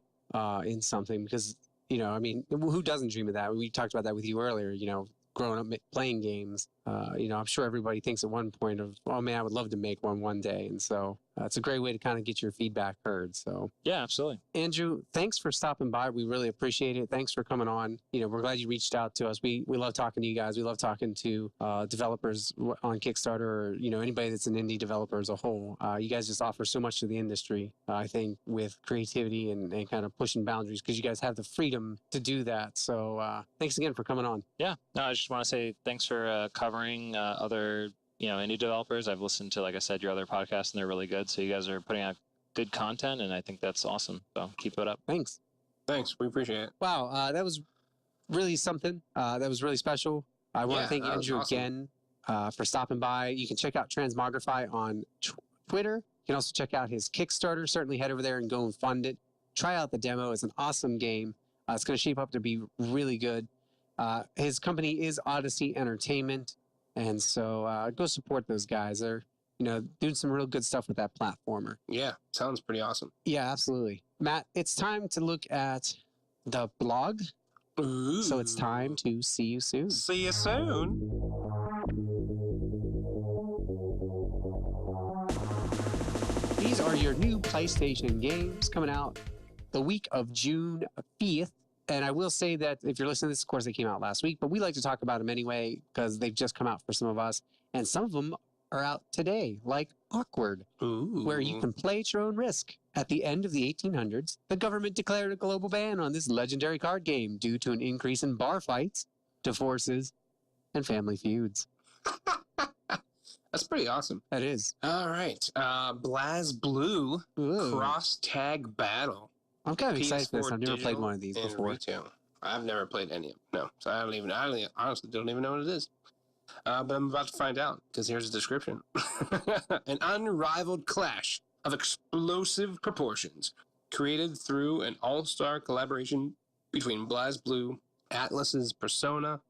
in something, because, who doesn't dream of that? We talked about that with you earlier, growing up playing games. I'm sure everybody thinks at one point of, oh man, I would love to make one day. And so it's a great way to kind of get your feedback heard. So yeah, absolutely. Andrew, thanks for stopping by. We really appreciate it. Thanks for coming on. We're glad you reached out to us. We love talking to you guys. We love talking to developers on Kickstarter, or, anybody that's an indie developer as a whole. You guys just offer so much to the industry, I think, with creativity and kind of pushing boundaries, because you guys have the freedom to do that. So thanks again for coming on. Yeah, no, I just want to say thanks for covering other indie developers. I've listened to, like I said, your other podcasts, and they're really good. So you guys are putting out good content, and I think that's awesome. So keep it up. Thanks. We appreciate it. Wow, that was really something. That was really special. I want to thank Andrew again for stopping by. You can check out Transmogrify on Twitter. You can also check out his Kickstarter. Certainly head over there and go and fund it. Try out the demo. It's an awesome game. It's going to shape up to be really good. His company is Odyssey Entertainment. And so go support those guys. They're, doing some real good stuff with that platformer. Yeah, sounds pretty awesome. Yeah, absolutely. Matt, it's time to look at the blog. Ooh. So it's time to see you soon. See you soon. These are your new PlayStation games coming out the week of June 5th. And I will say that if you're listening to this, of course, they came out last week, but we like to talk about them anyway because they've just come out for some of us. And some of them are out today, like Awkward, Ooh. where you can play at your own risk. At the end of the 1800s, the government declared a global ban on this legendary card game due to an increase in bar fights, divorces, and family feuds. That's pretty awesome. That is. All right. BlazBlue Ooh. Cross Tag Battle. I'm kind of excited for this. PS4 I've never played digital one of these and before. Retail. I've never played any of them. No. So I honestly don't even know what it is. But I'm about to find out because here's a description. An unrivaled clash of explosive proportions created through an all-star collaboration between BlazBlue, Atlas's Persona,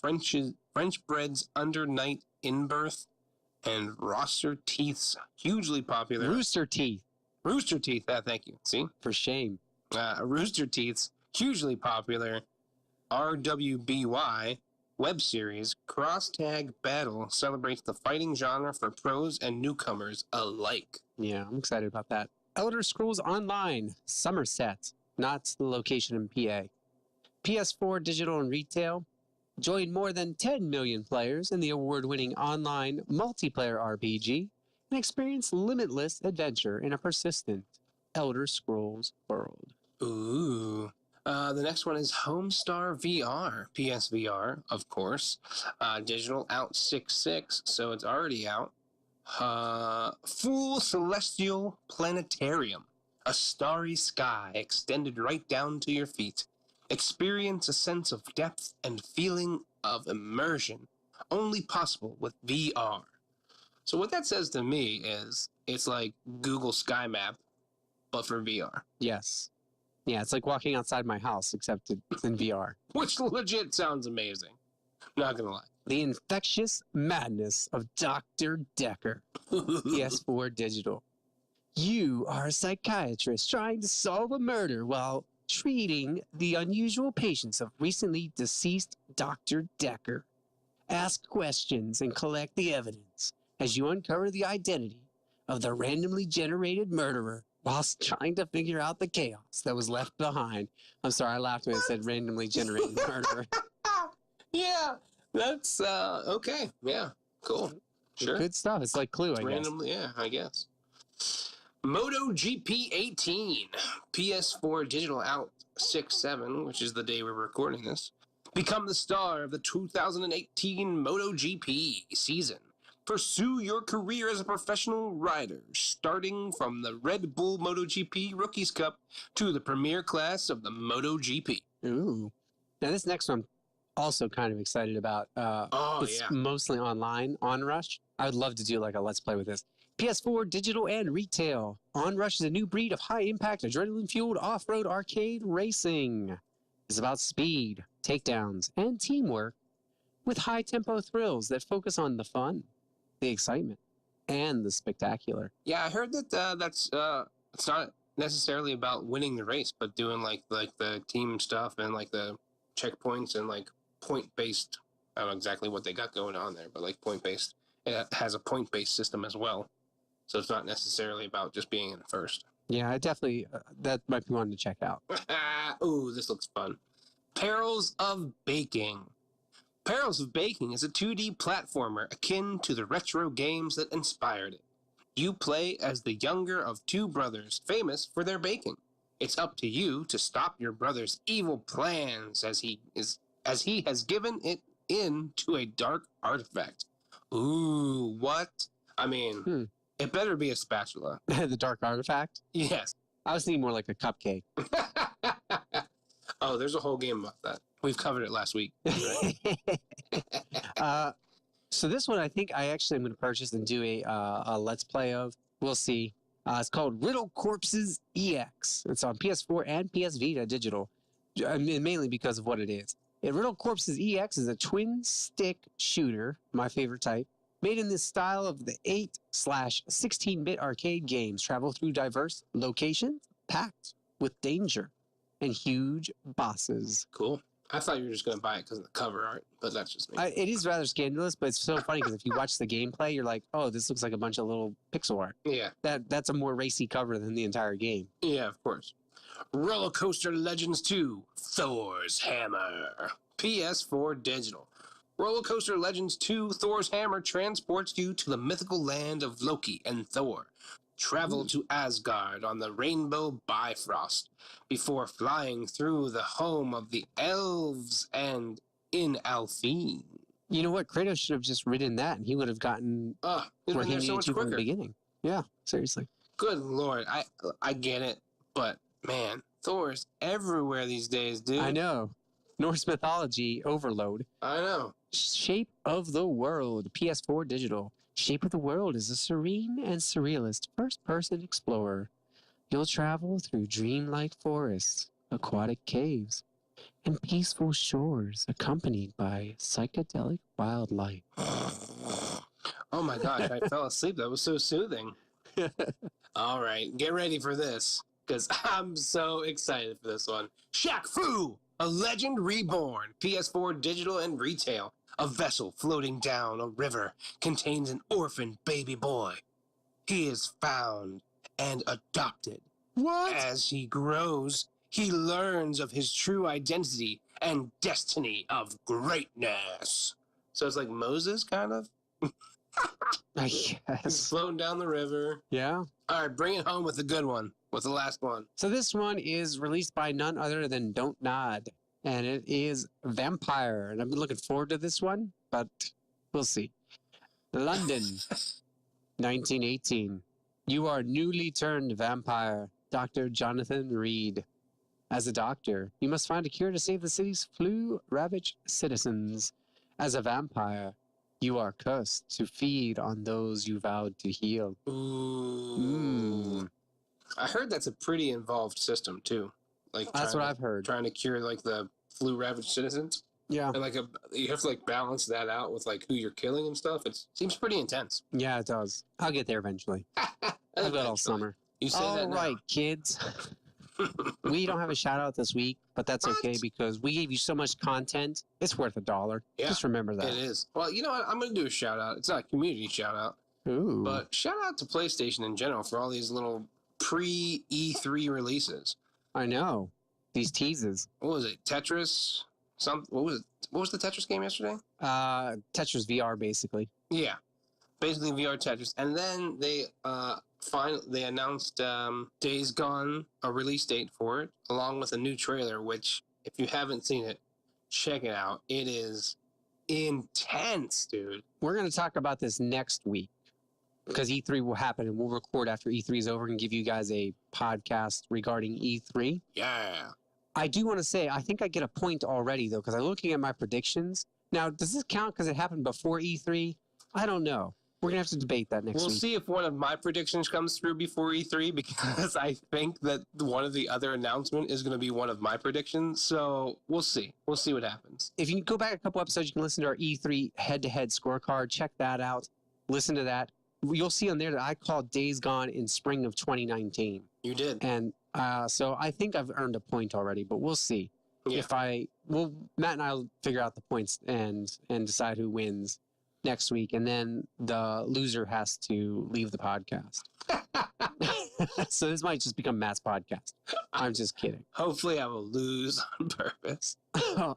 French Bread's Under Night Inbirth, and Rooster Teeth's hugely popular... Rooster Teeth. Rooster Teeth, thank you. See? For shame. Rooster Teeth's hugely popular RWBY web series Cross Tag Battle celebrates the fighting genre for pros and newcomers alike. Yeah, I'm excited about that. Elder Scrolls Online, Somerset, not the location in PA. PS4 digital and retail. Join more than 10 million players in the award-winning online multiplayer RPG and experience limitless adventure in a persistent Elder Scrolls world. Ooh. The next one is Homestar VR, PSVR, of course. Digital out 6/6, so it's already out. Full Celestial Planetarium, a starry sky extended right down to your feet. Experience a sense of depth and feeling of immersion, only possible with VR. So what that says to me is it's like Google Sky Map, but for VR. Yes. Yeah, it's like walking outside my house, except it's in VR. Which legit sounds amazing. Not gonna lie. The infectious madness of Dr. Decker, PS4 digital. You are a psychiatrist trying to solve a murder while treating the unusual patients of recently deceased Dr. Decker. Ask questions and collect the evidence as you uncover the identity of the randomly generated murderer whilst trying to figure out the chaos that was left behind. I'm sorry, I laughed when it said randomly generated murderer. Yeah, that's okay. Yeah, cool. Sure. Good stuff. It's like Clue, I guess. Randomly, yeah, I guess. MotoGP 18, PS4 digital out 6/7, which is the day we're recording this. Become the star of the 2018 MotoGP season. Pursue your career as a professional rider, starting from the Red Bull MotoGP Rookies Cup to the premier class of the MotoGP. Ooh. Now, this next one, I'm also kind of excited about. It's mostly online, Onrush. I would love to do like a Let's Play with this. PS4 digital and retail. Onrush is a new breed of high-impact, adrenaline-fueled off-road arcade racing. It's about speed, takedowns, and teamwork with high-tempo thrills that focus on the fun, the excitement, and the spectacular. Yeah, I heard that that's it's not necessarily about winning the race, but doing like the team stuff and like the checkpoints and like point-based. I don't know exactly what they got going on there, but like point-based. It has a point-based system as well. So it's not necessarily about just being in first. Yeah, I definitely, that might be one to check out. Ooh, this looks fun. Perils of Baking. Perils of Baking is a 2D platformer akin to the retro games that inspired it. You play as the younger of two brothers famous for their baking. It's up to you to stop your brother's evil plans as he has given it in to a dark artifact. Ooh, what? I mean, it better be a spatula. The Dark Artifact? Yes. I was thinking more like a cupcake. Oh, there's a whole game about that. We've covered it last week. Right? So this one, I think I actually am going to purchase and do a Let's Play of. We'll see. It's called Riddle Corpses EX. It's on PS4 and PS Vita digital, mainly because of what it is. Riddle Corpses EX is a twin-stick shooter, my favorite type, made in the style of the 8/16-bit arcade games. Travel through diverse locations, packed with danger and huge bosses. Cool. I thought you were just going to buy it because of the cover art, but that's just me. It is rather scandalous, but it's so funny because if you watch the gameplay, you're like, oh, this looks like a bunch of little pixel art. Yeah. That's a more racy cover than the entire game. Yeah, of course. Roller Coaster Legends 2 Thor's Hammer. PS4 Digital. Roller Coaster Legends 2 Thor's Hammer transports you to the mythical land of Loki and Thor. Travel to Asgard on the Rainbow Bifrost before flying through the home of the elves and in Alfheim. You know what? Kratos should have just written that, and he would have gotten He's where been he there so needed much to from the quicker. beginning. Yeah, seriously. Good Lord. I get it, but man, Thor's everywhere these days, dude. I know. Norse mythology overload. I know. Shape of the World, PS4 Digital. Shape of the World is a serene and surrealist first-person explorer. You'll travel through dreamlike forests, aquatic caves, and peaceful shores accompanied by psychedelic wildlife. Oh my gosh, I fell asleep. That was so soothing. All right, get ready for this, because I'm so excited for this one. Shaq Fu, A Legend Reborn, PS4 Digital and Retail. A vessel floating down a river contains an orphan baby boy. He is found and adopted. What? As he grows, he learns of his true identity and destiny of greatness. So it's like Moses, kind of? I He's guess. floating down the river. Yeah. All right, bring it home with the good one. With the last one. So this one is released by none other than Don't Nod, and it is Vampire. And I've been looking forward to this one, but we'll see. London, 1918. You are newly turned vampire, Dr. Jonathan Reed. As a doctor, you must find a cure to save the city's flu-ravaged citizens. As a vampire, you are cursed to feed on those you vowed to heal. Ooh. I heard that's a pretty involved system too. Like That's what I've heard. Trying to cure like the flu-ravaged citizens, Yeah. and like you have to like balance that out with like who you're killing and stuff. It seems pretty intense. Yeah, it does. I'll get there eventually. I've got all summer. You say All that now. right, kids. We don't have a shout out this week, but that's okay What? because we gave you so much content. It's worth $1. Yeah, Just remember It that. is. Well, you know what? I'm going to do a shout out. It's not a community shout out, Ooh. but shout out to PlayStation in general for all these little pre E3 releases. I know. These teases. What was it? Tetris? What was it? What was the Tetris game yesterday? Tetris VR, basically. Yeah, basically VR Tetris. And then they they announced Days Gone, a release date for it, along with a new trailer. Which, if you haven't seen it, check it out. It is intense, dude. We're going to talk about this next week because E3 will happen and we'll record after E3 is over and give you guys a podcast regarding E3. Yeah. I do want to say, I think I get a point already, though, because I'm looking at my predictions. Now, does this count because it happened before E3? I don't know. We're going to have to debate that next We'll week. see if one of my predictions comes through before E3 because I think that one of the other announcement is going to be one of my predictions. So we'll see. We'll see what happens. If you go back a couple episodes, you can listen to our E3 head-to-head scorecard. Check that out. Listen to that. You'll see on there that I called Days Gone in spring of 2019. You did. And so I think I've earned a point already, but we'll see. Yeah. Matt and I will figure out the points and decide who wins next week. And then the loser has to leave the podcast. So this might just become Matt's podcast. I'm just kidding. Hopefully I will lose on purpose.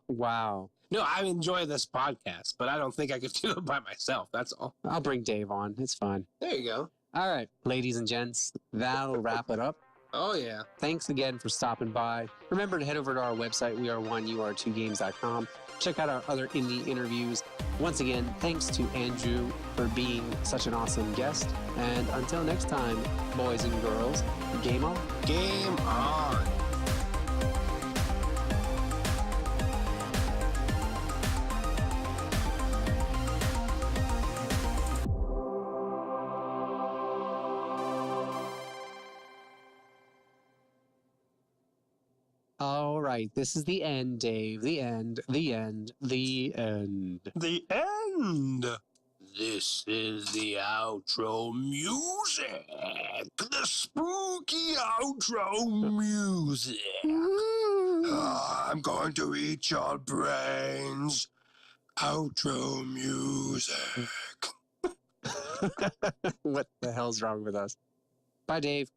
Wow. No, I enjoy this podcast, but I don't think I could do it by myself. That's all. I'll bring Dave on. It's fine. There you go. All right, ladies and gents, that'll wrap it up. Oh, yeah. Thanks again for stopping by. Remember to head over to our website, weare1ur2games.com. Check out our other indie interviews. Once again, thanks to Andrew for being such an awesome guest. And until next time, boys and girls, game on. Game on. All right, this is the end, Dave. The end, the end, the end. The end. This is the outro music. The spooky outro music. I'm going to eat your brains. Outro music. What the hell's wrong with us? Bye, Dave.